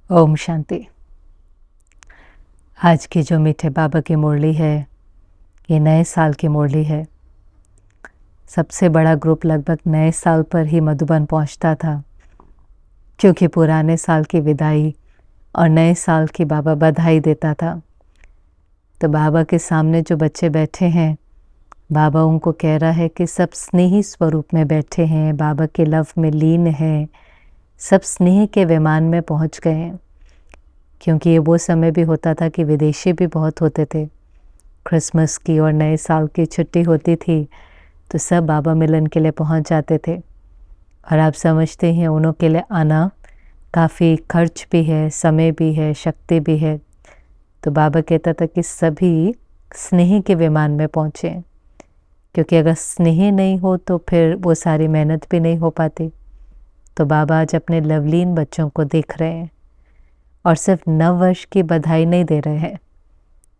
ओम शांति। आज की जो मीठे बाबा की मुरली है, ये नए साल की मुरली है। सबसे बड़ा ग्रुप लगभग नए साल पर ही मधुबन पहुंचता था, क्योंकि पुराने साल की विदाई और नए साल की बाबा बधाई देता था। तो बाबा के सामने जो बच्चे बैठे हैं, बाबा उनको कह रहा है कि सब स्नेही स्वरूप में बैठे हैं, बाबा के लव में लीन हैं, सब स्नेह के विमान में पहुंच गए हैं। क्योंकि ये वो समय भी होता था कि विदेशी भी बहुत होते थे। क्रिसमस की और नए साल की छुट्टी होती थी तो सब बाबा मिलन के लिए पहुंच जाते थे। और आप समझते हैं उन्हों के लिए आना काफ़ी खर्च भी है, समय भी है, शक्ति भी है। तो बाबा कहता था कि सभी स्नेह के विमान में पहुँचें, क्योंकि अगर स्नेह नहीं हो तो फिर वो सारी मेहनत भी नहीं हो पाती। तो बाबा आज अपने लवलीन बच्चों को देख रहे हैं और सिर्फ नव वर्ष की बधाई नहीं दे रहे हैं।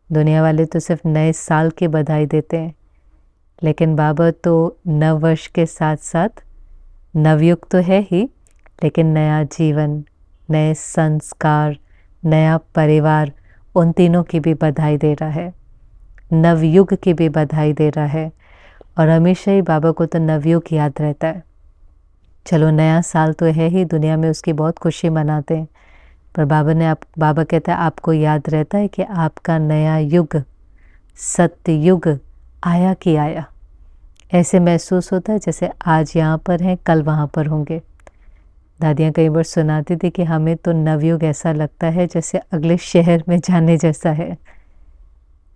दुनिया वाले तो सिर्फ नए साल की बधाई देते हैं, लेकिन बाबा तो नव वर्ष के साथ साथ नवयुग तो है ही, लेकिन नया जीवन, नए संस्कार, नया परिवार, उन तीनों की भी बधाई दे रहा है, नवयुग की भी बधाई दे रहा है। और हमेशा ही बाबा को तो नवयुग याद रहता है। चलो नया साल तो है ही, दुनिया में उसकी बहुत खुशी मनाते हैं, पर बाबा कहता है आपको याद रहता है कि आपका नया युग, सत्य युग आया कि आया। ऐसे महसूस होता है जैसे आज यहाँ पर हैं, कल वहाँ पर होंगे। दादियाँ कई बार सुनाती थी कि हमें तो नवयुग ऐसा लगता है जैसे अगले शहर में जाने जैसा है।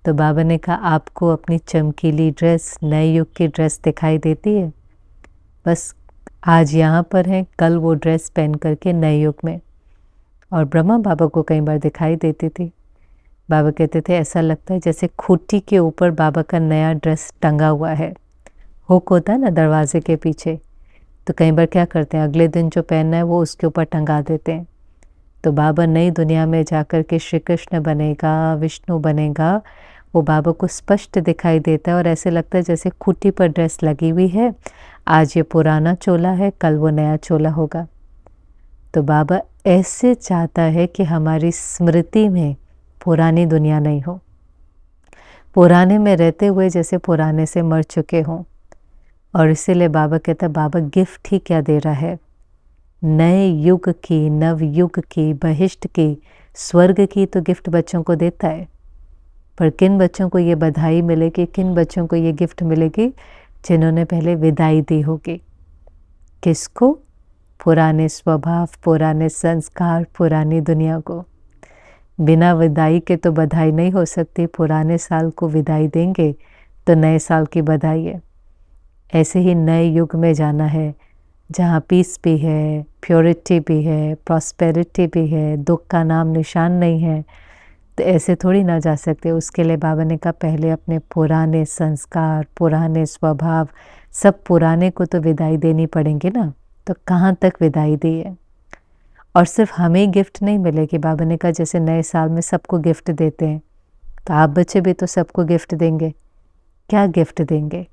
तो बाबा ने कहा आपको अपनी चमकीली ड्रेस, नए युग की ड्रेस दिखाई देती है, बस आज यहाँ पर हैं, कल वो ड्रेस पहन करके नए युग में। और ब्रह्मा बाबा को कई बार दिखाई देती थी। बाबा कहते थे ऐसा लगता है जैसे खूंटी के ऊपर बाबा का नया ड्रेस टंगा हुआ है। हुक होता है ना दरवाजे के पीछे, तो कई बार क्या करते हैं, अगले दिन जो पहनना है वो उसके ऊपर टंगा देते हैं। तो बाबा नई दुनिया में जाकर के श्री कृष्ण बनेगा, विष्णु बनेगा, वो बाबा को स्पष्ट दिखाई देता है और ऐसे लगता है जैसे खूंटी पर ड्रेस लगी हुई है। आज ये पुराना चोला है, कल वो नया चोला होगा। तो बाबा ऐसे चाहता है कि हमारी स्मृति में पुरानी दुनिया नहीं हो, पुराने में रहते हुए जैसे पुराने से मर चुके हों। और इसीलिए बाबा कहता है बाबा गिफ्ट ही क्या दे रहा है, नए युग की, नव युग की, बहिष्ट की, स्वर्ग की तो गिफ्ट बच्चों को देता है। पर किन बच्चों को ये बधाई मिलेगी, किन बच्चों को ये गिफ्ट मिलेगी, जिन्होंने पहले विदाई दी होगी। किसको? पुराने स्वभाव, पुराने संस्कार, पुरानी दुनिया को। बिना विदाई के तो बधाई नहीं हो सकती। पुराने साल को विदाई देंगे तो नए साल की बधाई है। ऐसे ही नए युग में जाना है, जहाँ पीस भी है, प्योरिटी भी है, प्रॉस्पेरिटी भी है, दुख का नाम निशान नहीं है। तो ऐसे थोड़ी ना जा सकते। उसके लिए बाबा ने कहा पहले अपने पुराने संस्कार, पुराने स्वभाव, सब पुराने को तो विदाई देनी पड़ेंगे ना। तो कहाँ तक विदाई दी है। और सिर्फ हमें गिफ्ट नहीं मिलेगी। बाबा ने कहा जैसे नए साल में सबको गिफ्ट देते हैं, तो आप बच्चे भी तो सबको गिफ्ट देंगे। क्या गिफ्ट देंगे?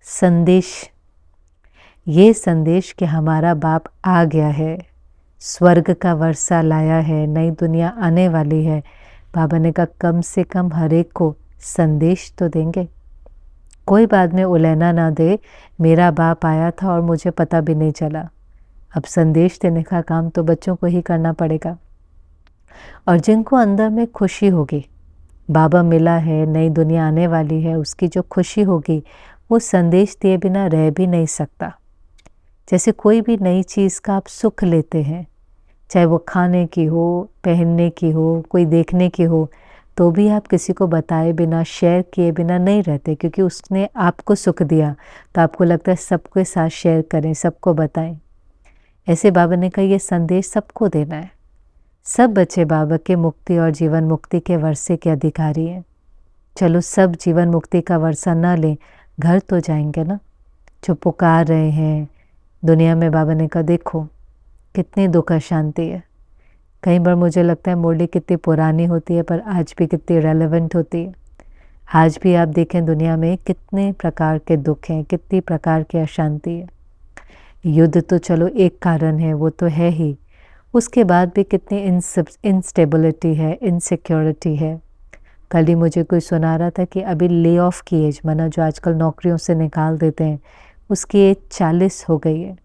संदेश। ये संदेश कि हमारा बाप आ गया है, स्वर्ग का वर्षा लाया है, नई दुनिया आने वाली है। बाबा ने कहा कम से कम हर एक को संदेश तो देंगे। कोई बाद में उलैना ना दे, मेरा बाप आया था और मुझे पता भी नहीं चला। अब संदेश देने का काम तो बच्चों को ही करना पड़ेगा। और जिनको अंदर में खुशी होगी, बाबा मिला है, नई दुनिया आने वाली है, उसकी जो खुशी होगी वो संदेश दिए बिना रह भी नहीं सकता। जैसे कोई भी नई चीज़ का आप सुख लेते हैं, चाहे वो खाने की हो, पहनने की हो, कोई देखने की हो, तो भी आप किसी को बताए बिना, शेयर किए बिना नहीं रहते, क्योंकि उसने आपको सुख दिया तो आपको लगता है सबके साथ शेयर करें, सबको बताएं। ऐसे बाबा ने कहा ये संदेश सबको देना है। सब बच्चे बाबा के मुक्ति और जीवन मुक्ति के वर्षे के अधिकारी हैं। चलो सब जीवन मुक्ति का वर्षा ना लें, घर तो जाएंगे ना। जो पुकार रहे हैं दुनिया में, बाबा ने कहा देखो कितनी दुख शांति है। कई बार मुझे लगता है मुरली कितनी पुरानी होती है, पर आज भी कितनी रेलेवेंट होती है। आज भी आप देखें दुनिया में कितने प्रकार के दुख हैं, कितनी प्रकार की अशांति है। युद्ध तो चलो एक कारण है, वो तो है ही, उसके बाद भी कितनी इंस्टेबिलिटी है, इनसिक्योरिटी है। कल ही मुझे कोई सुना रहा था कि अभी ले ऑफ की एज, माना जो आजकल नौकरियों से निकाल देते हैं, उसकी एज 40 हो गई है।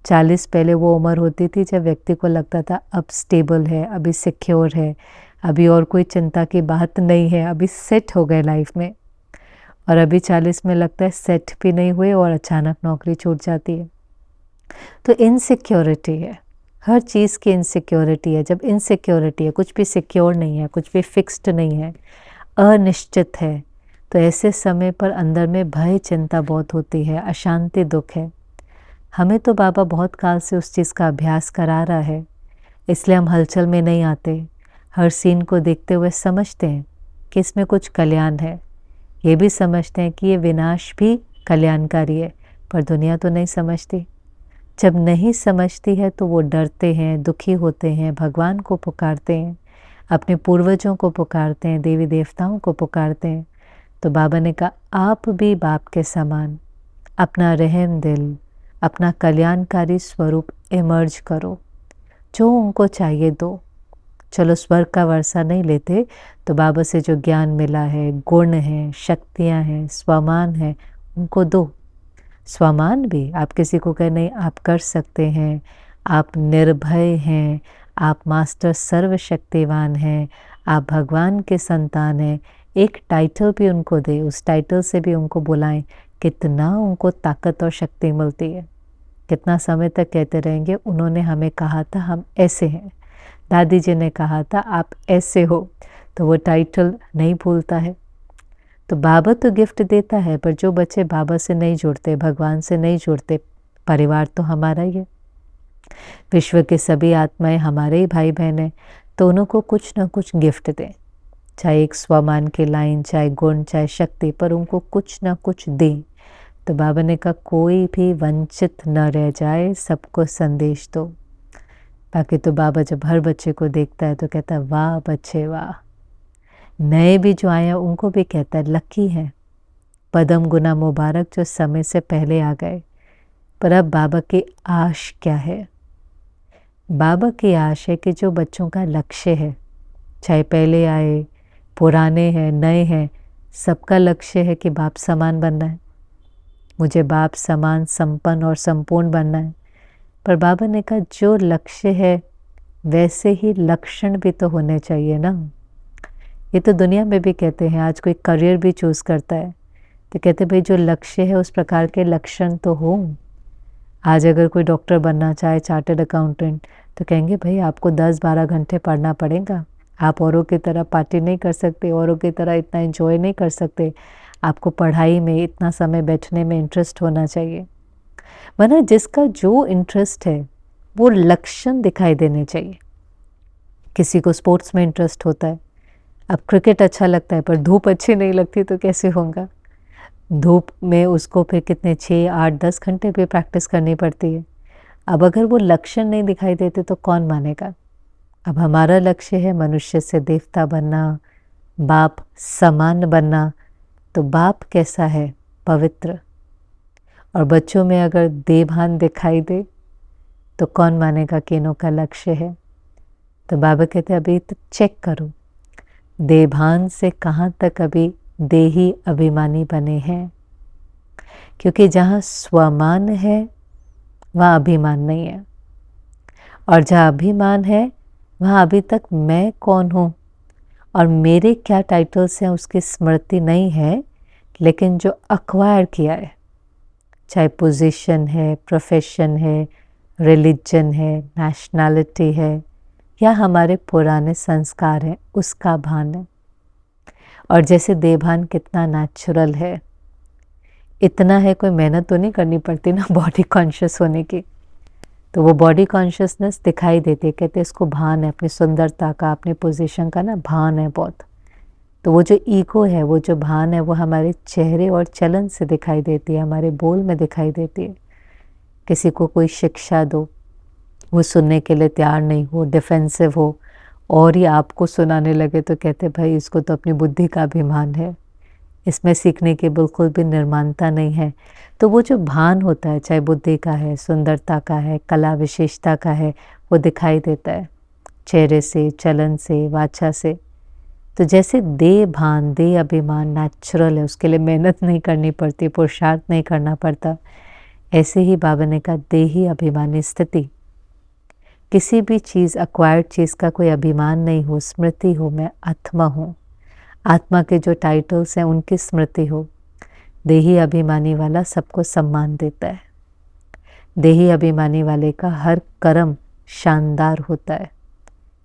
40 पहले वो उम्र होती थी जब व्यक्ति को लगता था अब स्टेबल है, अभी सिक्योर है, अभी और कोई चिंता की बात नहीं है, अभी सेट हो गए लाइफ में। और अभी 40 में लगता है सेट भी नहीं हुए और अचानक नौकरी छूट जाती है। तो इनसिक्योरिटी है, हर चीज़ की इनसिक्योरिटी है। जब इनसिक्योरिटी है, कुछ भी सिक्योर नहीं है, कुछ भी फिक्स्ड नहीं है, अनिश्चित है, तो ऐसे समय पर अंदर में भय चिंता बहुत होती है, अशांति दुख है। हमें तो बाबा बहुत काल से उस चीज़ का अभ्यास करा रहा है, इसलिए हम हलचल में नहीं आते। हर सीन को देखते हुए समझते हैं कि इसमें कुछ कल्याण है, ये भी समझते हैं कि ये विनाश भी कल्याणकारी है, पर दुनिया तो नहीं समझती। जब नहीं समझती है तो वो डरते हैं, दुखी होते हैं, भगवान को पुकारते हैं, अपने पूर्वजों को पुकारते हैं, देवी देवताओं को पुकारते हैं। तो बाबा ने कहा आप भी बाप के समान अपना रहम दिल, अपना कल्याणकारी स्वरूप इमर्ज करो, जो उनको चाहिए दो। चलो स्वर्ग का वर्षा नहीं लेते तो बाबा से जो ज्ञान मिला है, गुण हैं, शक्तियाँ हैं, स्वमान है, उनको दो। स्वमान भी आप किसी को कहें नहीं आप कर सकते हैं, आप निर्भय हैं, आप मास्टर सर्वशक्तिवान हैं, आप भगवान के संतान हैं, एक टाइटल भी उनको दे, उस टाइटल से भी उनको बुलाएं, कितना उनको ताकत और शक्ति मिलती है। कितना समय तक कहते रहेंगे उन्होंने हमें कहा था हम ऐसे हैं, दादी जी ने कहा था आप ऐसे हो, तो वो टाइटल नहीं भूलता है। तो बाबा तो गिफ्ट देता है, पर जो बच्चे बाबा से नहीं जुड़ते, भगवान से नहीं जुड़ते, परिवार तो हमारा ही है, विश्व के सभी आत्माएं हमारे ही भाई बहन हैं, तो उनको कुछ ना कुछ गिफ्ट दें, चाहे एक स्वमान की लाइन, चाहे गुण, चाहे शक्ति, पर उनको कुछ ना कुछ दें। तो बाबा ने कहा कोई भी वंचित न रह जाए, सबको संदेश दो। बाकी तो बाबा जब हर बच्चे को देखता है तो कहता है वाह बच्चे वाह। नए भी जो आए हैं उनको भी कहता है लकी है, पदम गुना मुबारक जो समय से पहले आ गए। पर अब बाबा की आश क्या है? बाबा की आश है कि जो बच्चों का लक्ष्य है, चाहे पहले आए, पुराने हैं, नए हैं, सबका लक्ष्य है कि बाप समान बनना है, मुझे बाप समान संपन्न और संपूर्ण बनना है। पर बाबा ने कहा जो लक्ष्य है वैसे ही लक्षण भी तो होने चाहिए ना। ये तो दुनिया में भी कहते हैं, आज कोई करियर भी चूज़ करता है तो कहते भाई जो लक्ष्य है उस प्रकार के लक्षण तो हो। आज अगर कोई डॉक्टर बनना चाहे, चार्टर्ड अकाउंटेंट, तो कहेंगे भाई आपको 10-12 घंटे पढ़ना पड़ेगा, आप औरों की तरह पार्टी नहीं कर सकते, औरों की तरह इतना एंजॉय नहीं कर सकते, आपको पढ़ाई में इतना समय बैठने में इंटरेस्ट होना चाहिए। वरना जिसका जो इंटरेस्ट है वो लक्षण दिखाई देने चाहिए। किसी को स्पोर्ट्स में इंटरेस्ट होता है, अब क्रिकेट अच्छा लगता है पर धूप अच्छी नहीं लगती तो कैसे होगा? धूप में उसको फिर कितने 6, 8, 10 घंटे भी प्रैक्टिस करनी पड़ती है। अब अगर वो लक्षण नहीं दिखाई देते तो कौन मानेगा? अब हमारा लक्ष्य है मनुष्य से देवता बनना, बाप समान बनना। तो बाप कैसा है? पवित्र। और बच्चों में अगर देभान दिखाई दे तो कौन मानेगा कि इनका लक्ष्य है? तो बाबा कहते हैं अभी तो चेक करो, देभान से कहाँ तक अभी देही अभिमानी बने हैं। क्योंकि जहाँ स्वमान है वहाँ अभिमान नहीं है, और जहाँ अभिमान है वहाँ अभी तक मैं कौन हूँ और मेरे क्या टाइटल्स हैं उसकी स्मृति नहीं है। लेकिन जो अक्वायर किया है, चाहे पोजीशन है, प्रोफेशन है, रिलीजन है, नेशनैलिटी है, या हमारे पुराने संस्कार हैं, उसका भान है। और जैसे देभान कितना नेचुरल है, इतना है, कोई मेहनत तो नहीं करनी पड़ती ना बॉडी कॉन्शियस होने की। तो वो बॉडी कॉन्शियसनेस दिखाई देती है, कहते हैं इसको भान है अपनी सुंदरता का, अपनी पोजीशन का ना भान है बहुत। तो वो जो ईगो है, वो जो भान है, वो हमारे चेहरे और चलन से दिखाई देती है, हमारे बोल में दिखाई देती है। किसी को कोई शिक्षा दो, वो सुनने के लिए तैयार नहीं हो, डिफेंसिव हो, और ही आपको सुनाने लगे तो कहते भाई इसको तो अपनी बुद्धि का अभिमान है, इसमें सीखने की बिल्कुल भी निर्माणता नहीं है। तो वो जो भान होता है, चाहे बुद्धि का है, सुंदरता का है, कला विशेषता का है, वो दिखाई देता है, चेहरे से, चलन से, वाचा से। तो जैसे देह भान, देह अभिमान नेचुरल है, उसके लिए मेहनत नहीं करनी पड़ती, पुरुषार्थ नहीं करना पड़ता, ऐसे ही बाबा ने कहा देही अभिमानी स्थिति, किसी भी चीज़, अक्वायर्ड चीज़ का कोई अभिमान नहीं हो, स्मृति हो, मैं आत्मा हूँ, आत्मा के जो टाइटल्स हैं उनकी स्मृति हो। देही अभिमानी वाला सबको सम्मान देता है। देही अभिमानी वाले का हर कर्म शानदार होता है।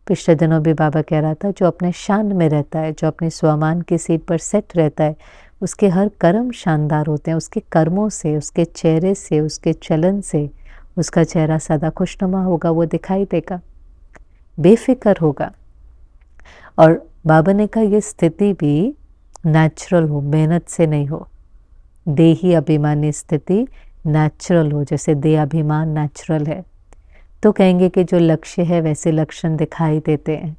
पिछले दिनों भी बाबा कह रहा था, जो अपने शान में रहता है, जो अपनी स्वामान की सीट पर सेट रहता है, उसके हर कर्म शानदार होते हैं। उसके कर्मों से, उसके चेहरे से, उसके चलन से उसका चेहरा सदा खुशनुमा होगा, वो दिखाई देगा, बेफिक्र होगा। और बाबा ने कहा ये स्थिति भी नेचुरल हो, मेहनत से नहीं हो। देही अभिमानी स्थिति नेचुरल हो, जैसे देह अभिमान नेचुरल है। तो कहेंगे कि जो लक्ष्य है वैसे लक्षण दिखाई देते हैं।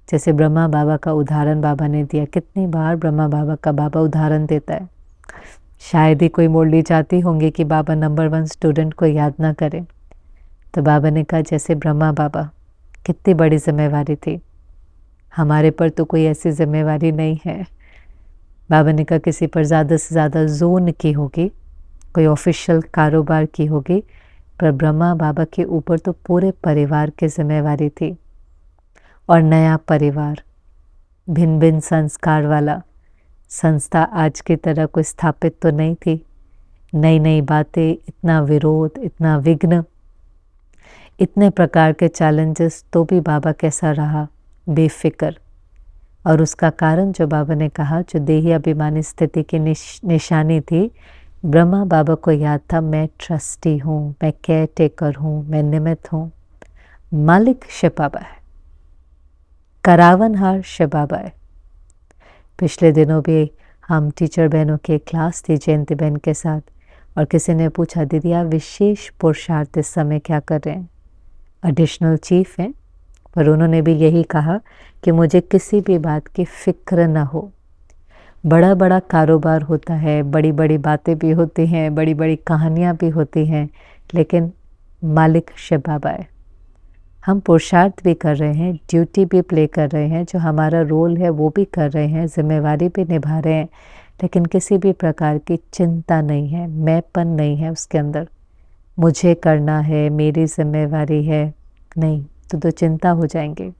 जैसे ब्रह्मा बाबा का उदाहरण बाबा ने दिया, कितनी बार ब्रह्मा बाबा का बाबा उदाहरण देता है। शायद ही कोई मुरली चाहती होंगी कि बाबा नंबर 1 स्टूडेंट को याद ना करें। तो बाबा ने कहा जैसे ब्रह्मा बाबा, कितनी बड़ी जिम्मेवारी थी, हमारे पर तो कोई ऐसी जिम्मेवारी नहीं है। बाबा ने कहा किसी पर ज़्यादा से ज़्यादा जोन की होगी, कोई ऑफिशियल कारोबार की होगी, पर ब्रह्मा बाबा के ऊपर तो पूरे परिवार की जिम्मेवारी थी। और नया परिवार, भिन्न भिन्न संस्कार वाला, संस्था आज की तरह कोई स्थापित तो नहीं थी। नई नई बातें, इतना विरोध, इतना विघ्न, इतने प्रकार के चैलेंजेस, तो भी बाबा कैसा रहा, बेफिक्र। और उसका कारण जो बाबा ने कहा, जो देही अभिमानी स्थिति की निशानी थी, ब्रह्मा बाबा को याद था मैं ट्रस्टी हूँ, मैं केयर टेकर हूँ, मैं निमित्त हूँ। मालिक शिव बाबा है, करावनहार शिव बाबा है। पिछले दिनों भी हम टीचर बहनों की क्लास थी जयंती बहन के साथ, और किसी ने पूछा दीदी आप विशेष पुरुषार्थ इस समय क्या कर रहे हैं। एडिशनल चीफ हैं, पर उन्होंने भी यही कहा कि मुझे किसी भी बात की फिक्र ना हो। बड़ा बड़ा कारोबार होता है, बड़ी बड़ी बातें भी होती हैं, बड़ी बड़ी कहानियाँ भी होती हैं, लेकिन मालिक शिव बाबा है। हम पुरुषार्थ भी कर रहे हैं, ड्यूटी भी प्ले कर रहे हैं, जो हमारा रोल है वो भी कर रहे हैं, जिम्मेवारी भी निभा रहे हैं, लेकिन किसी भी प्रकार की चिंता नहीं है, मैंपन नहीं है उसके अंदर, मुझे करना है, मेरी जिम्मेवारी है, नहीं तो चिंता हो जाएंगे।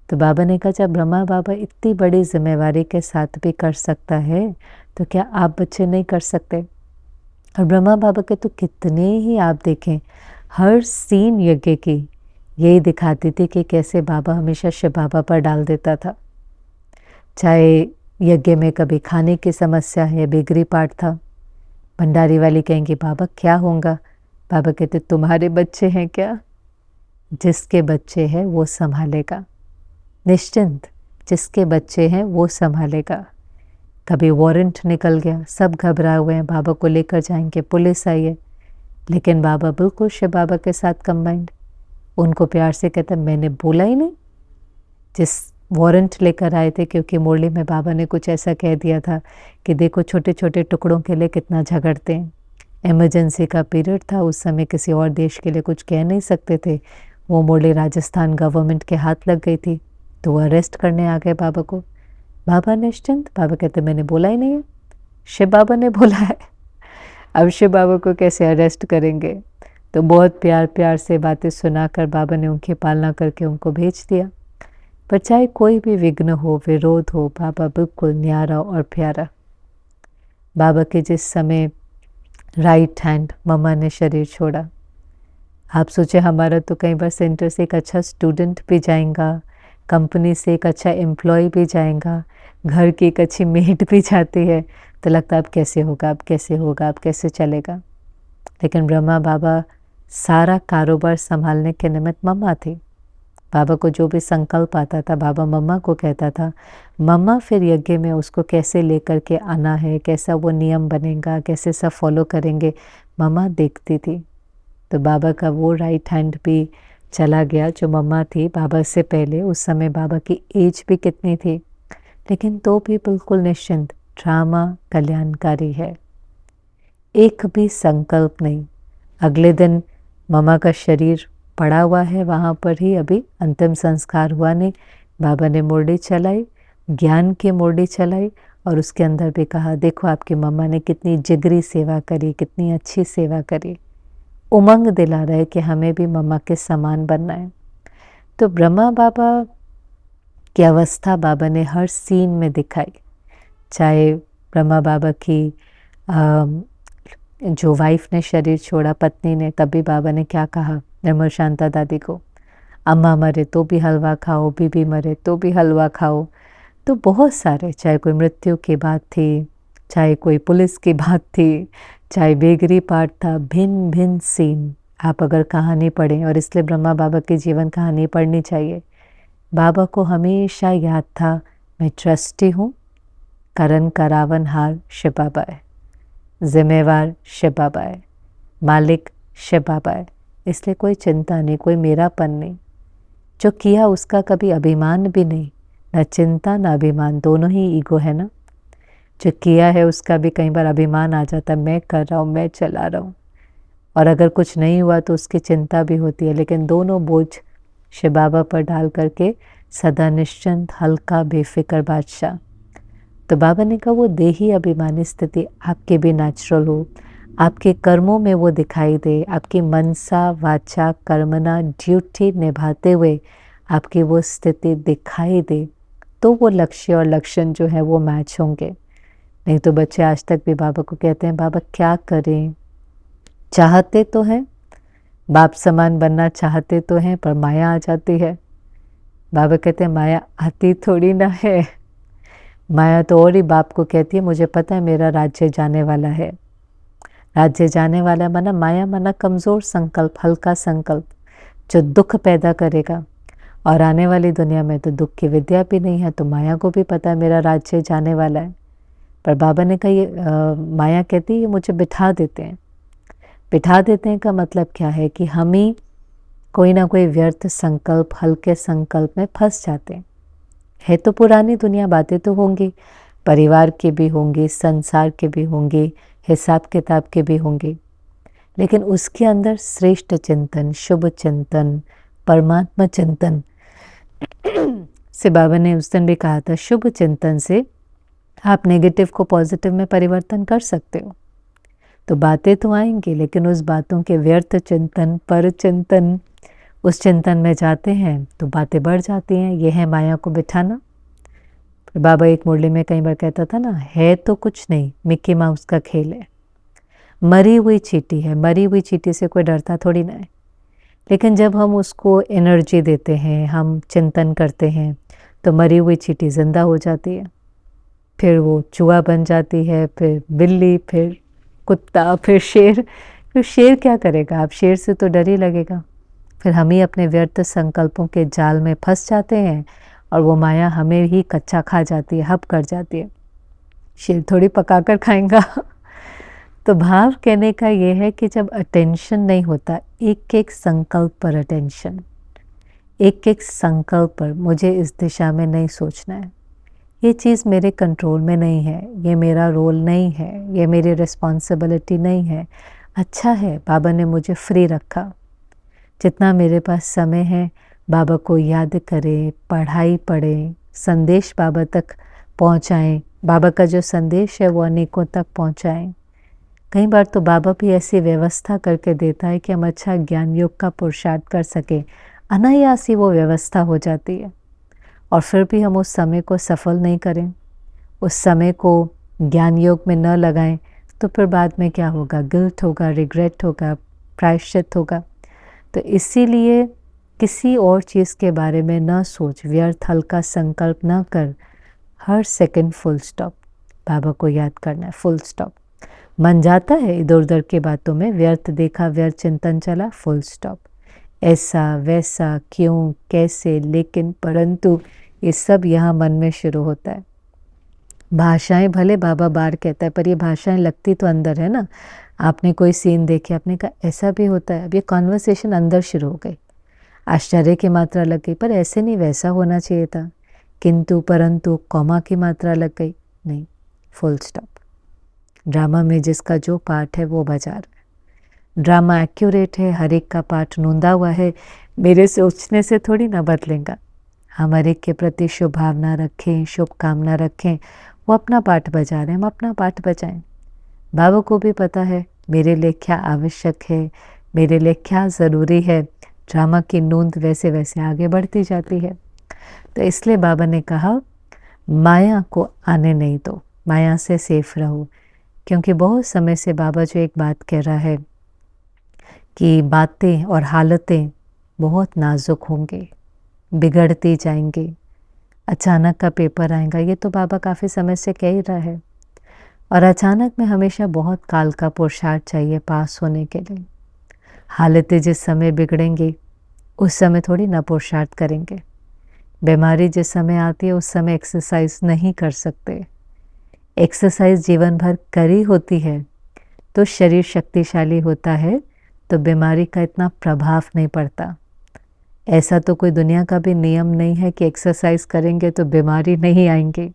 तो बाबा ने कहा जब ब्रह्मा बाबा इतनी बड़ी जिम्मेवारी के साथ भी कर सकता है, तो क्या आप बच्चे नहीं कर सकते। और ब्रह्मा बाबा के तो कितने ही आप देखें, हर सीन यज्ञ की यही दिखाती थी कि कैसे बाबा हमेशा शिव बाबा पर डाल देता था। चाहे यज्ञ में कभी खाने की समस्या है, बिगरी पाठ था, भंडारी वाली कहेंगी बाबा क्या होगा, बाबा कहते तुम्हारे बच्चे हैं क्या, जिसके बच्चे हैं वो संभालेगा, निश्चिंत, जिसके बच्चे हैं वो संभालेगा। कभी वारंट निकल गया, सब घबराए हुए हैं, बाबा को लेकर जाएंगे, पुलिस आई है, लेकिन बाबा बिल्कुल शिव बाबा के साथ कंबाइंड, उनको प्यार से कहते मैंने बोला ही नहीं। जिस वारंट लेकर आए थे, क्योंकि मुरली में बाबा ने कुछ ऐसा कह दिया था कि देखो छोटे छोटे टुकड़ों के लिए कितना झगड़ते हैं, इमरजेंसी का पीरियड था, उस समय किसी और देश के लिए कुछ कह नहीं सकते थे, वो मुरली राजस्थान गवर्नमेंट के हाथ लग गई थी, तो वो अरेस्ट करने आ गए बाबा को। बाबा निश्चिंत, बाबा कहते मैंने बोला ही नहीं है, शिव बाबा ने बोला है, अब शिव बाबा को कैसे अरेस्ट करेंगे। तो बहुत प्यार प्यार से बातें सुनाकर बाबा ने उनकी पालना करके उनको भेज दिया। पर चाहे कोई भी विघ्न हो, विरोध हो, बाबा बिल्कुल न्यारा और प्यारा। बाबा के जिस समय राइट हैंड मम्मा ने शरीर छोड़ा, आप सोचे हमारा तो कई बार सेंटर से एक अच्छा स्टूडेंट भी जाएगा, कंपनी से एक अच्छा एम्प्लॉय भी जाएगा, घर की एक अच्छी मेड भी जाती है, तो लगता है अब कैसे होगा, अब कैसे होगा, अब कैसे चलेगा। लेकिन ब्रह्मा बाबा सारा कारोबार संभालने के निमित्त मम्मा थी। बाबा को जो भी संकल्प आता था बाबा मम्मा को कहता था, मम्मा फिर यज्ञ में उसको कैसे लेकर के आना है, कैसा वो नियम बनेगा, कैसे सब फॉलो करेंगे, मम्मा देखती थी। तो बाबा का वो राइट हैंड भी चला गया जो मम्मा थी बाबा से पहले। उस समय बाबा की एज भी कितनी थी, लेकिन तो भी बिल्कुल निश्चिंत, ड्रामा कल्याणकारी है, एक भी संकल्प नहीं। अगले दिन मम्मा का शरीर पड़ा हुआ है, वहाँ पर ही अभी अंतिम संस्कार हुआ नहीं। बाबा ने मुरली चलाई, ज्ञान की मुरली चलाई, और उसके अंदर भी कहा देखो आपकी मम्मा ने कितनी जिगरी सेवा करी, कितनी अच्छी सेवा करी। उमंग दिला रहे कि हमें भी मम्मा के समान बनना है। तो ब्रह्मा बाबा की अवस्था बाबा ने हर सीन में दिखाई। चाहे ब्रह्मा बाबा की जो वाइफ ने शरीर छोड़ा, पत्नी ने, तभी बाबा ने क्या कहा निर्मल शांता दादी को, अम्मा मरे तो भी हलवा खाओ, बीबी मरे तो भी हलवा खाओ। तो बहुत सारे, चाहे कोई मृत्यु की बात थी, चाहे कोई पुलिस की बात थी, चाहे बेगरी पाठ था, भिन्न भिन्न सीन आप अगर कहानी पढ़ें, और इसलिए ब्रह्मा बाबा की जीवन कहानी पढ़नी चाहिए। बाबा को हमेशा याद था मैं ट्रस्टी हूँ, करण करावन हार शिव बाबा है, जिम्मेवार शिव बाबा है, मालिक शिव बाबा है। इसलिए कोई चिंता नहीं, कोई मेरापन नहीं। जो किया उसका कभी अभिमान भी नहीं, न चिंता न अभिमान, दोनों ही ईगो है ना। जो किया है उसका भी कई बार अभिमान आ जाता है, मैं कर रहा हूँ, मैं चला रहा हूँ, और अगर कुछ नहीं हुआ तो उसकी चिंता भी होती है। लेकिन दोनों बोझ शिव बाबा पर डाल करके सदा निश्चिंत, हल्का, बेफिक्र बादशाह। तो बाबा ने कहा वो देही अभिमानी स्थिति आपके भी नेचुरल हो, आपके कर्मों में वो दिखाई दे, आपकी मनसा वाचा कर्मना ड्यूटी निभाते हुए आपकी वो स्थिति दिखाई दे, तो वो लक्ष्य और लक्षण जो है वो मैच होंगे। नहीं तो बच्चे आज तक भी बाबा को कहते हैं बाबा क्या करें, चाहते तो हैं, बाप समान बनना चाहते तो हैं, पर माया आ जाती है। बाबा कहते हैं माया आती थोड़ी ना है, माया तो और ही बाप को कहती है मुझे पता है मेरा राज्य जाने वाला है। राज्य जाने वाला मना माया, मना कमज़ोर संकल्प, हल्का संकल्प जो दुख पैदा करेगा। और आने वाली दुनिया में तो दुख की विद्या भी नहीं है, तो माया को भी पता है मेरा राज्य जाने वाला है। पर बाबा ने कहा ये माया कहती है मुझे बिठा देते हैं। बिठा देते हैं का मतलब क्या है कि हम ही कोई ना कोई व्यर्थ संकल्प, हल्के संकल्प में फंस जाते हैं। है तो पुरानी दुनिया, बातें तो होंगी, परिवार के भी होंगे, संसार के भी होंगे, हिसाब किताब के भी होंगे, लेकिन उसके अंदर श्रेष्ठ चिंतन, शुभ चिंतन, परमात्मा चिंतन से बाबा ने उस दिन भी कहा था, शुभ चिंतन से आप नेगेटिव को पॉजिटिव में परिवर्तन कर सकते हो। तो बातें तो आएंगी, लेकिन उस बातों के व्यर्थ चिंतन, पर चिंतन, उस चिंतन में जाते हैं तो बातें बढ़ जाती हैं। यह है माया को बिठाना। बाबा एक मुरली में कई बार कहता था ना, है तो कुछ नहीं, मिक्की माउस का खेल है, मरी हुई चींटी है। मरी हुई चींटी से कोई डरता थोड़ी ना है, लेकिन जब हम उसको एनर्जी देते हैं, हम चिंतन करते हैं, तो मरी हुई चींटी जिंदा हो जाती है। फिर वो चूहा बन जाती है, फिर बिल्ली, फिर कुत्ता, फिर शेर। फिर शेर क्या करेगा, आप शेर से तो डर ही लगेगा। फिर हम ही अपने व्यर्थ संकल्पों के जाल में फंस जाते हैं, और वो माया हमें ही कच्चा खा जाती है, हब कर जाती है। शेर थोड़ी पकाकर खाएगा। तो भाव कहने का ये है कि जब अटेंशन नहीं होता, एक एक संकल्प पर अटेंशन, एक एक संकल्प पर, मुझे इस दिशा में नहीं सोचना है, ये चीज़ मेरे कंट्रोल में नहीं है, ये मेरा रोल नहीं है, ये मेरी रिस्पॉन्सिबिलिटी नहीं है। अच्छा है बाबा ने मुझे फ्री रखा, जितना मेरे पास समय है बाबा को याद करें, पढ़ाई पढ़ें, संदेश बाबा तक पहुंचाएं, बाबा का जो संदेश है वो अनेकों तक पहुंचाएं। कई बार तो बाबा भी ऐसी व्यवस्था करके देता है कि हम अच्छा ज्ञान योग का पुरुषार्थ कर सके, अनायास ही वो व्यवस्था हो जाती है। और फिर भी हम उस समय को सफल नहीं करें, उस समय को ज्ञान योग में न लगाएं, तो फिर बाद में क्या होगा, गिल्ट होगा, रिग्रेट होगा, प्रायश्चित होगा। तो इसीलिए किसी और चीज़ के बारे में न सोच, व्यर्थ हल्का संकल्प न कर, हर सेकंड फुल स्टॉप, बाबा को याद करना है, फुल स्टॉप। मन जाता है इधर उधर की बातों में, व्यर्थ देखा, व्यर्थ चिंतन चला, फुल स्टॉप। ऐसा वैसा, क्यों, कैसे, लेकिन, परंतु, ये सब यहाँ मन में शुरू होता है। भाषाएं भले बाबा बार कहता है, पर ये भाषाएं लगती तो अंदर है ना। आपने कोई सीन देखे, आपने कहा ऐसा भी होता है, अब ये कॉन्वर्सेशन अंदर शुरू हो गई, आश्चर्य की मात्रा लग गई, पर ऐसे नहीं, वैसा होना चाहिए था, किंतु परंतु, कॉमा की मात्रा लग गई, नहीं, फुल स्टॉप। ड्रामा में जिसका जो पार्ट है वो बजा रहा है। ड्रामा एक्यूरेट है, हर एक का पाठ नोंदा हुआ है, मेरे सोचने से थोड़ी ना बदलेगा। हम हर एक के प्रति शुभ भावना रखें, शुभकामना रखें। वो अपना पाठ बजा रहे हैं, हम अपना पाठ बजाएं। बाबा को भी पता है मेरे लिए क्या आवश्यक है, मेरे लिए क्या ज़रूरी है। ड्रामा की नोंद वैसे वैसे आगे बढ़ती जाती है। तो इसलिए बाबा ने कहा माया को आने नहीं दो, माया से सेफ रहो। क्योंकि बहुत समय से बाबा जो एक बात कह रहा है कि बातें और हालतें बहुत नाजुक होंगे, बिगड़ती जाएंगी, अचानक का पेपर आएगा, ये तो बाबा काफ़ी समय से कह ही रहा है। और अचानक में हमेशा बहुत काल का पुरुषार्थ चाहिए पास होने के लिए। हालतें जिस समय बिगड़ेंगी उस समय थोड़ी ना पुरुषार्थ करेंगे। बीमारी जिस समय आती है उस समय एक्सरसाइज नहीं कर सकते। एक्सरसाइज जीवन भर करी होती है तो शरीर शक्तिशाली होता है, तो बीमारी का इतना प्रभाव नहीं पड़ता। ऐसा तो कोई दुनिया का भी नियम नहीं है कि एक्सरसाइज करेंगे तो बीमारी नहीं आएंगी।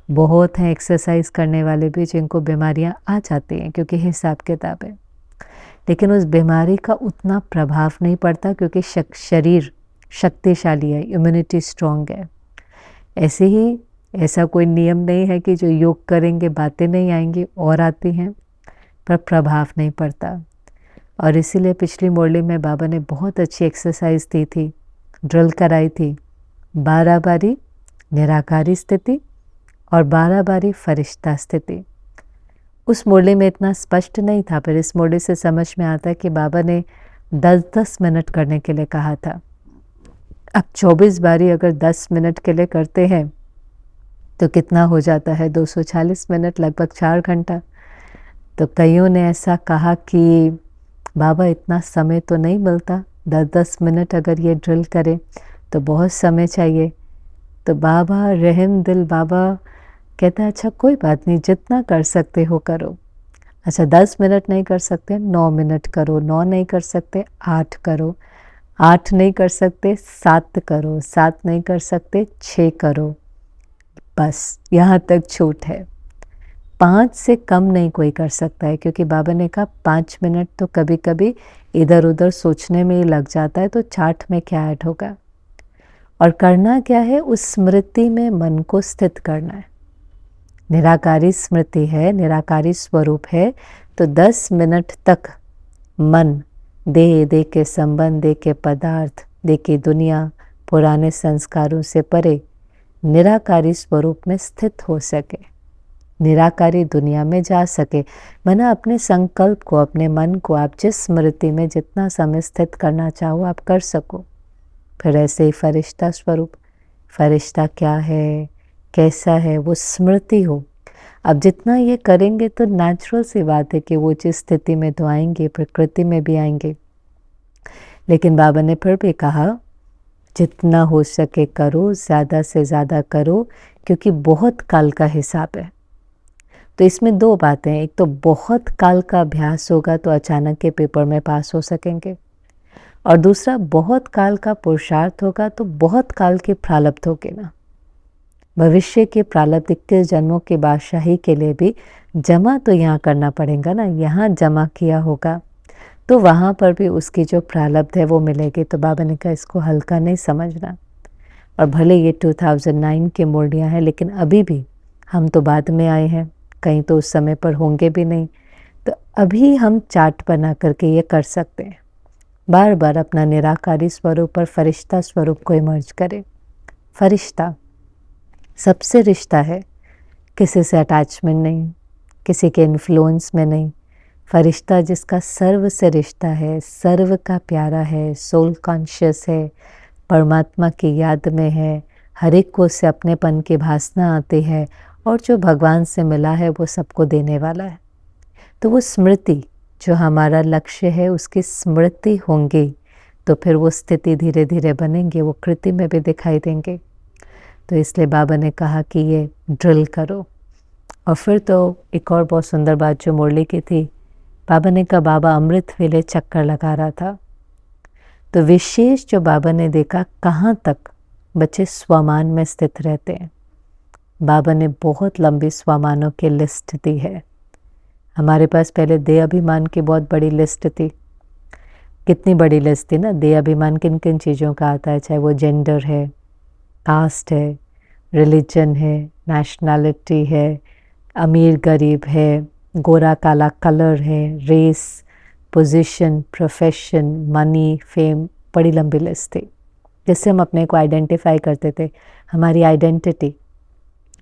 बहुत हैं एक्सरसाइज करने वाले भी जिनको बीमारियां आ जाती हैं क्योंकि हिसाब किताब है, लेकिन उस बीमारी का उतना प्रभाव नहीं पड़ता क्योंकि शरीर शक्तिशाली है, इम्यूनिटी स्ट्रॉन्ग है। ऐसे ही ऐसा कोई नियम नहीं है कि जो योग करेंगे बातें नहीं आएंगी, और आती हैं पर प्रभाव नहीं पड़ता। और इसीलिए पिछली मुरली में बाबा ने बहुत अच्छी एक्सरसाइज दी थी, ड्रिल कराई थी। 12 बारी निराकारी स्थिति और 12 बारी फरिश्ता स्थिति। उस मुरली में इतना स्पष्ट नहीं था, पर इस मुरली से समझ में आता है कि बाबा ने 10-10 मिनट करने के लिए कहा था। अब 24 बारी अगर 10 मिनट के लिए करते हैं तो कितना हो जाता है, 240 मिनट, लगभग 4 घंटा। तो कईयों ने ऐसा कहा कि बाबा इतना समय तो नहीं मिलता, 10-10 मिनट अगर ये ड्रिल करें तो बहुत समय चाहिए। तो बाबा रहम दिल बाबा कहता है अच्छा कोई बात नहीं, जितना कर सकते हो करो। अच्छा 10 मिनट नहीं कर सकते 9 मिनट करो, 9 नहीं कर सकते 8 करो, 8 नहीं कर सकते 7 करो, 7 नहीं कर सकते 6 करो, बस यहाँ तक छूट है। 5 से कम नहीं कोई कर सकता है, क्योंकि बाबा ने कहा 5 मिनट तो कभी कभी इधर उधर सोचने में ही लग जाता है, तो चार्ट में क्या ऐड होगा। और करना क्या है, उस स्मृति में मन को स्थित करना है। निराकारी स्मृति है, निराकारी स्वरूप है, तो 10 मिनट तक मन दे के संबंध, दे के पदार्थ, दे के दुनिया, पुराने संस्कारों से परे निराकारी स्वरूप में स्थित हो सके, निराकारी दुनिया में जा सके। माना अपने संकल्प को, अपने मन को आप जिस स्मृति में जितना समय स्थित करना चाहो आप कर सको। फिर ऐसे ही फरिश्ता स्वरूप, फरिश्ता क्या है, कैसा है, वो स्मृति हो। अब जितना ये करेंगे तो नेचुरल सी बात है कि वो जिस स्थिति में तो आएंगे, प्रकृति में भी आएंगे। लेकिन बाबा ने फिर भी कहा जितना हो सके करो, ज़्यादा से ज़्यादा करो, क्योंकि बहुत काल का हिसाब है। तो इसमें 2 बातें हैं, एक तो बहुत काल का अभ्यास होगा तो अचानक के पेपर में पास हो सकेंगे, और दूसरा बहुत काल का पुरुषार्थ होगा तो बहुत काल के प्रारब्ध होंगे ना। भविष्य के प्रारब्ध 21 जन्मों की बादशाही के लिए भी जमा तो यहाँ करना पड़ेगा ना, यहाँ जमा किया होगा तो वहाँ पर भी उसकी जो प्रारब्ध है वो मिलेगी। तो बाबा ने कहा इसको हल्का नहीं समझना। और भले ये 2009 की मुरलियाँ हैं, लेकिन अभी भी हम तो बाद में आए हैं, कहीं तो उस समय पर होंगे भी नहीं। तो अभी हम चार्ट बना करके ये कर सकते हैं, बार बार अपना निराकारी स्वरूप और फरिश्ता स्वरूप को इमर्ज करें। फरिश्ता सबसे रिश्ता है, किसी से अटैचमेंट नहीं, किसी के इन्फ्लुएंस में नहीं। फरिश्ता जिसका सर्व से रिश्ता है, सर्व का प्यारा है, सोल कॉन्शियस है, परमात्मा की याद में है, हर एक को से अपनेपन की भासना आती है, और जो भगवान से मिला है वो सबको देने वाला है। तो वो स्मृति जो हमारा लक्ष्य है उसकी स्मृति होंगी तो फिर वो स्थिति धीरे धीरे बनेंगे, वो कृति में भी दिखाई देंगे। तो इसलिए बाबा ने कहा कि ये ड्रिल करो। और फिर तो एक और बहुत सुंदर बात जो मुरली की थी, बाबा ने कहा बाबा अमृत वेले चक्कर लगा रहा था, तो विशेष जो बाबा ने देखा कहाँ तक बच्चे स्वमान में स्थित रहते हैं। बाबा ने बहुत लंबी स्वमानों की लिस्ट दी है। हमारे पास पहले देह अभिमान की बहुत बड़ी लिस्ट थी। कितनी बड़ी लिस्ट थी ना, देह अभिमान किन किन चीज़ों का आता है, चाहे वो जेंडर है, कास्ट है, रिलीजन है, नेशनैलिटी है, अमीर गरीब है, गोरा काला कलर है, race, position, profession, money, fame, बड़ी लंबी लिस्ट थी जिससे हम अपने को आइडेंटिफाई करते थे। हमारी आइडेंटिटी,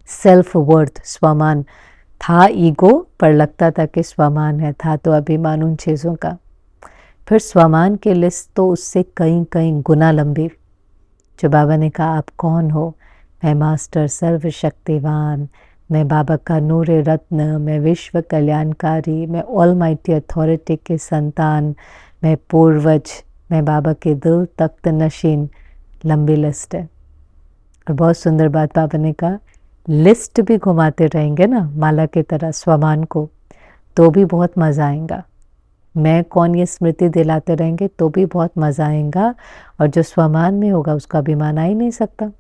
सेल्फ वर्थ, स्वमान था, ईगो पर लगता था कि स्वमान है, था तो अभिमान उन चीज़ों का। फिर स्वमान की लिस्ट तो उससे कई कई गुना लंबी, जो बाबा ने कहा आप कौन हो, मैं मास्टर सर्वशक्तिवान, मैं बाबा का नूर रत्न, मैं विश्व कल्याणकारी, मैं ऑलमाइटी अथॉरिटी के संतान, मैं पूर्वज, मैं बाबा के दिल तख्त नशीन। लंबी लिस्ट है। और बहुत सुंदर बात बाबा ने कहा, लिस्ट भी घुमाते रहेंगे ना माला की तरह स्वमान को, तो भी बहुत मज़ा आएगा। मैं कौन ये स्मृति दिलाते रहेंगे तो भी बहुत मज़ा आएगा। और जो स्वमान में होगा उसका अभिमान आ ही नहीं सकता।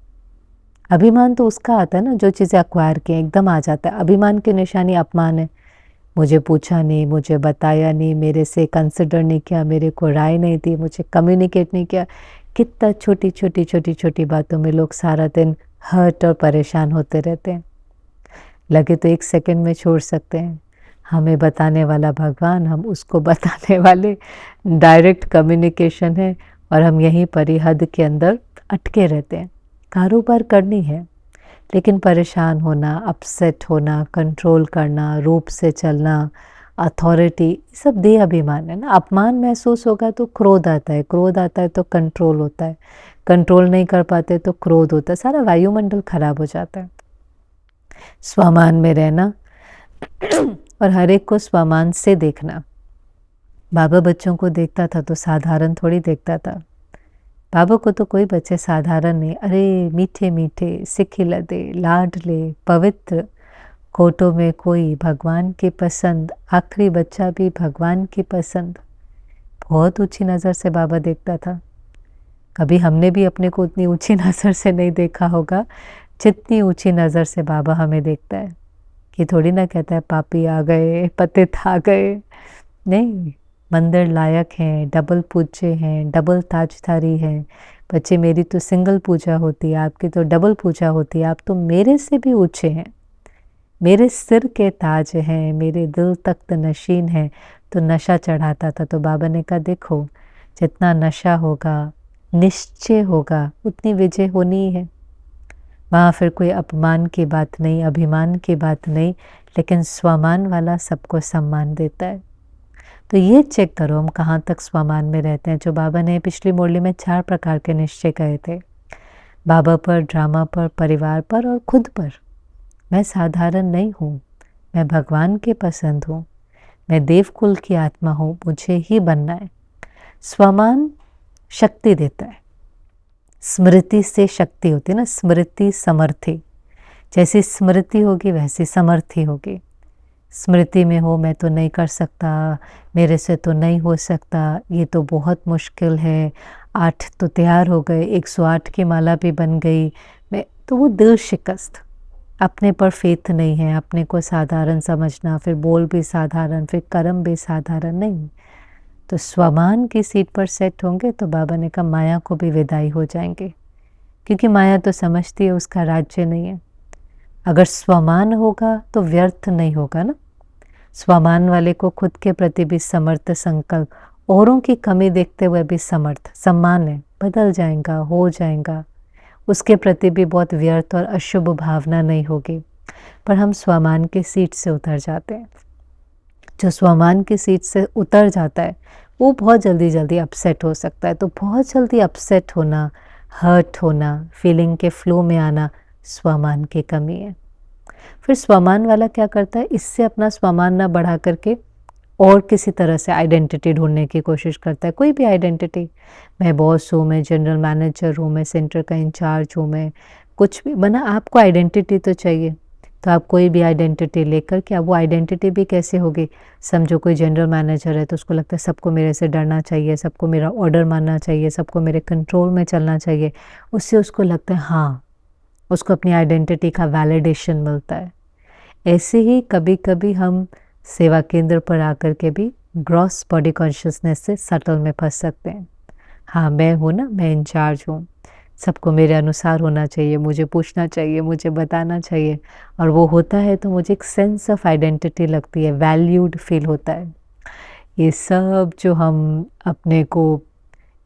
अभिमान तो उसका आता है ना जो चीज़ें अक्वायर किए, एकदम आ जाता है। अभिमान की निशानी अपमान है। मुझे पूछा नहीं, मुझे बताया नहीं, मेरे से कंसिडर नहीं किया, मेरे को राय नहीं दी, मुझे कम्युनिकेट नहीं किया। कितना छोटी छोटी छोटी छोटी बातों में लोग सारा दिन हर्ट और परेशान होते रहते हैं। लगे तो एक सेकंड में छोड़ सकते हैं। हमें बताने वाला भगवान, हम उसको बताने वाले, डायरेक्ट कम्युनिकेशन है और हम यहीं पर ही हद के अंदर अटके रहते हैं। कारोबार करनी है लेकिन परेशान होना, अपसेट होना, कंट्रोल करना, रूप से चलना, अथॉरिटी, सब देह अभिमान है ना। अपमान महसूस होगा तो क्रोध आता है, क्रोध आता है तो कंट्रोल होता है, कंट्रोल नहीं कर पाते तो क्रोध होता है, सारा वायुमंडल खराब हो जाता है। स्वमान में रहना और हर एक को स्वमान से देखना। बाबा बच्चों को देखता था तो साधारण थोड़ी देखता था। बाबा को तो कोई बच्चे साधारण नहीं, अरे मीठे मीठे, सिखिलदे, लाडले, पवित्र, कोटों में कोई भगवान की पसंद, आखिरी बच्चा भी भगवान की पसंद। बहुत ऊंची नज़र से बाबा देखता था। कभी हमने भी अपने को उतनी ऊंची नज़र से नहीं देखा होगा जितनी ऊंची नज़र से बाबा हमें देखता है। कि थोड़ी ना कहता है पापी आ गए, पतित आ गए, नहीं। मंदिर लायक हैं, डबल पूज्य हैं, डबल ताजधारी हैं। बच्चे मेरी तो सिंगल पूजा होती है, आपकी तो डबल पूजा होती है, आप तो मेरे से भी ऊंचे हैं, मेरे सिर के ताज हैं, मेरे दिल तख्त नशीन हैं। तो नशा चढ़ाता था। तो बाबा ने कहा देखो, जितना नशा होगा, निश्चय होगा, उतनी विजय होनी ही है। वहाँ फिर कोई अपमान की बात नहीं, अभिमान की बात नहीं, लेकिन स्वमान वाला सबको सम्मान देता है। तो ये चेक करो हम कहाँ तक स्वमान में रहते हैं। जो बाबा ने पिछली मुरली में 4 प्रकार के निश्चय कहे थे, बाबा पर, ड्रामा पर, परिवार पर और खुद पर। मैं साधारण नहीं हूँ, मैं भगवान के पसंद हूँ, मैं देवकुल की आत्मा हूँ, मुझे ही बनना है। स्वमान शक्ति देता है। स्मृति से शक्ति होती है ना, स्मृति समर्थी। जैसी स्मृति होगी वैसी समर्थी होगी। स्मृति में हो मैं तो नहीं कर सकता, मेरे से तो नहीं हो सकता, ये तो बहुत मुश्किल है, 8 तो तैयार हो गए, 108 की माला भी बन गई, मैं तो वो दिल शिकस्त, अपने पर फेथ नहीं है, अपने को साधारण समझना, फिर बोल भी साधारण, फिर कर्म भी साधारण नहीं। तो स्वमान की सीट पर सेट होंगे तो बाबा ने कहा माया को भी विदाई हो जाएंगे, क्योंकि माया तो समझती है उसका राज्य नहीं है। अगर स्वमान होगा तो व्यर्थ नहीं होगा ना। स्वमान वाले को खुद के प्रति भी समर्थ संकल्प, औरों की कमी देखते हुए भी समर्थ, सम्मान है, बदल जाएगा, हो जाएगा, उसके प्रति भी बहुत व्यर्थ और अशुभ भावना नहीं होगी। पर हम स्वमान की सीट से उतर जाते हैं। जो स्वमान की सीट से उतर जाता है वो बहुत जल्दी जल्दी अपसेट हो सकता है। तो बहुत जल्दी अपसेट होना, हर्ट होना, फीलिंग के फ्लो में आना स्वमान की कमी है। फिर स्वमान वाला क्या करता है, इससे अपना स्वमान ना बढ़ा करके और किसी तरह से आइडेंटिटी ढूंढने की कोशिश करता है। कोई भी आइडेंटिटी, मैं बॉस हूँ, मैं जनरल मैनेजर हूँ, मैं सेंटर का इंचार्ज हूँ, मैं कुछ भी बना, आपको आइडेंटिटी तो चाहिए। तो आप कोई भी आइडेंटिटी लेकर के, अब वो आइडेंटिटी भी कैसे होगी, समझो कोई जनरल मैनेजर है तो उसको लगता है सबको मेरे से डरना चाहिए, सबको मेरा ऑर्डर मानना चाहिए, सबको मेरे कंट्रोल में चलना चाहिए। उससे उसको लगता है हाँ, उसको अपनी आइडेंटिटी का वैलिडेशन मिलता है। ऐसे ही कभी कभी हम सेवा केंद्र पर आकर के भी ग्रॉस बॉडी कॉन्शियसनेस से सटल में फंस सकते हैं। हाँ, मैं हूँ ना, मैं इंचार्ज हूँ, सबको मेरे अनुसार होना चाहिए, मुझे पूछना चाहिए, मुझे बताना चाहिए, और वो होता है तो मुझे एक सेंस ऑफ आइडेंटिटी लगती है, वैल्यूड फील होता है। ये सब जो हम अपने को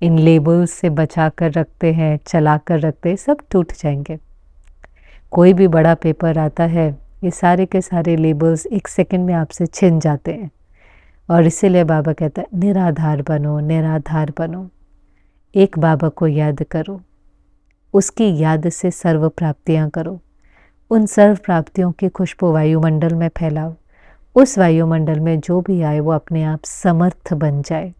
इन लेबल्स से बचा कर रखते हैं, चला कर रखते हैं, सब टूट जाएंगे। कोई भी बड़ा पेपर आता है, ये सारे के सारे लेबल्स एक सेकंड में आपसे छिन जाते हैं। और इसीलिए बाबा कहता है निराधार बनो, निराधार बनो। एक बाबा को याद करो, उसकी याद से सर्व प्राप्तियां करो, उन सर्व प्राप्तियों की खुशबू वायुमंडल में फैलाओ। उस वायुमंडल में जो भी आए वो अपने आप समर्थ बन जाए।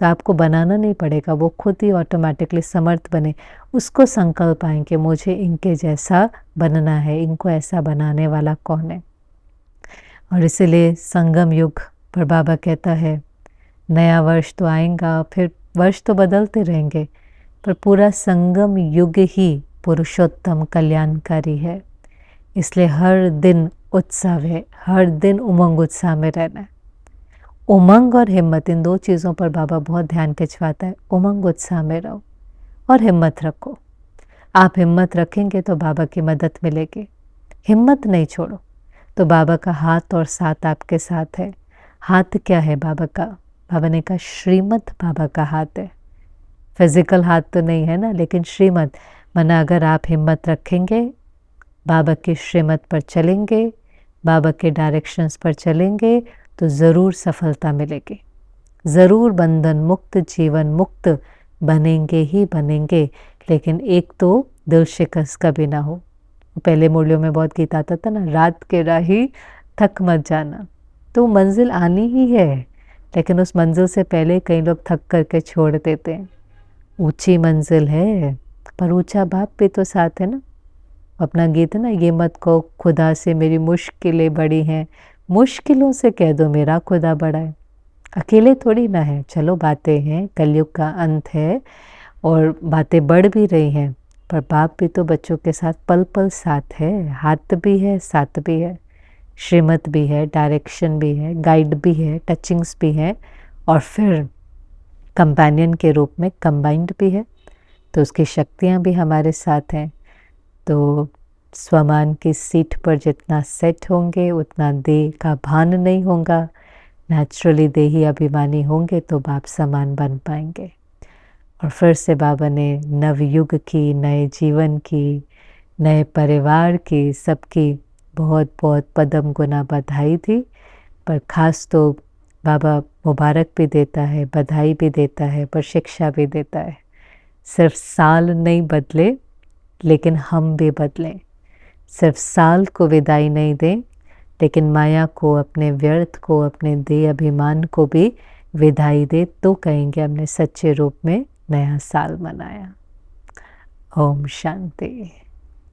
तो आपको बनाना नहीं पड़ेगा, वो खुद ही ऑटोमेटिकली समर्थ बने। उसको संकल्प आए कि मुझे इनके जैसा बनना है, इनको ऐसा बनाने वाला कौन है। और इसलिए संगम युग पर बाबा कहता है नया वर्ष तो आएगा, फिर वर्ष तो बदलते रहेंगे, पर पूरा संगम युग ही पुरुषोत्तम कल्याणकारी है। इसलिए हर दिन उत्सव है, हर दिन उमंग उत्साह में रहना है। उमंग और हिम्मत, इन दो चीज़ों पर बाबा बहुत ध्यान खिंचवाता है। उमंग उत्साह में रहो और हिम्मत रखो। आप हिम्मत रखेंगे तो बाबा की मदद मिलेगी। हिम्मत नहीं छोड़ो तो बाबा का हाथ और साथ आपके साथ है। हाथ क्या है बाबा का? बाबा ने कहा श्रीमत बाबा का हाथ है। फिजिकल हाथ तो नहीं है ना, लेकिन श्रीमत माना अगर आप हिम्मत रखेंगे, बाबा की श्रीमत पर चलेंगे, बाबा के डायरेक्शंस पर चलेंगे, तो ज़रूर सफलता मिलेगी। ज़रूर बंधन मुक्त, जीवन मुक्त बनेंगे ही बनेंगे। लेकिन एक तो दिल शिकस्त कभी ना हो। पहले मुरलियों में बहुत गीत आता था ना, रात के राही थक मत जाना। तो मंजिल आनी ही है, लेकिन उस मंजिल से पहले कई लोग थक करके छोड़ देते हैं। ऊंची मंजिल है पर ऊंचा बाप भी तो साथ है ना। अपना गीत है ना, ये मत कहो खुदा से मेरी मुश्किलें बड़ी हैं, मुश्किलों से कह दो मेरा खुदा बड़ा है। अकेले थोड़ी ना है। चलो बातें हैं, कलयुग का अंत है और बातें बढ़ भी रही हैं, पर बाप भी तो बच्चों के साथ पल पल साथ है। हाथ भी है, साथ भी है, श्रीमत भी है, डायरेक्शन भी है, गाइड भी है, टचिंग्स भी है, और फिर कंपेनियन के रूप में कंबाइंड भी है। तो उसकी शक्तियाँ भी हमारे साथ हैं। तो स्वमान की सीट पर जितना सेट होंगे उतना देह का भान नहीं होगा। नेचुरली देही अभिमानी होंगे तो बाप समान बन पाएंगे। और फिर से बाबा ने नवयुग की, नए जीवन की, नए परिवार की, सबकी बहुत बहुत पदम गुना बधाई थी। पर ख़ास तो बाबा मुबारक भी देता है, बधाई भी देता है, पर शिक्षा भी देता है। सिर्फ साल नहीं बदले, लेकिन हम भी बदलें। सिर्फ साल को विदाई नहीं दें, लेकिन माया को, अपने व्यर्थ को, अपने देह अभिमान को भी विदाई दे, तो कहेंगे हमने सच्चे रूप में नया साल मनाया। ओम शांति।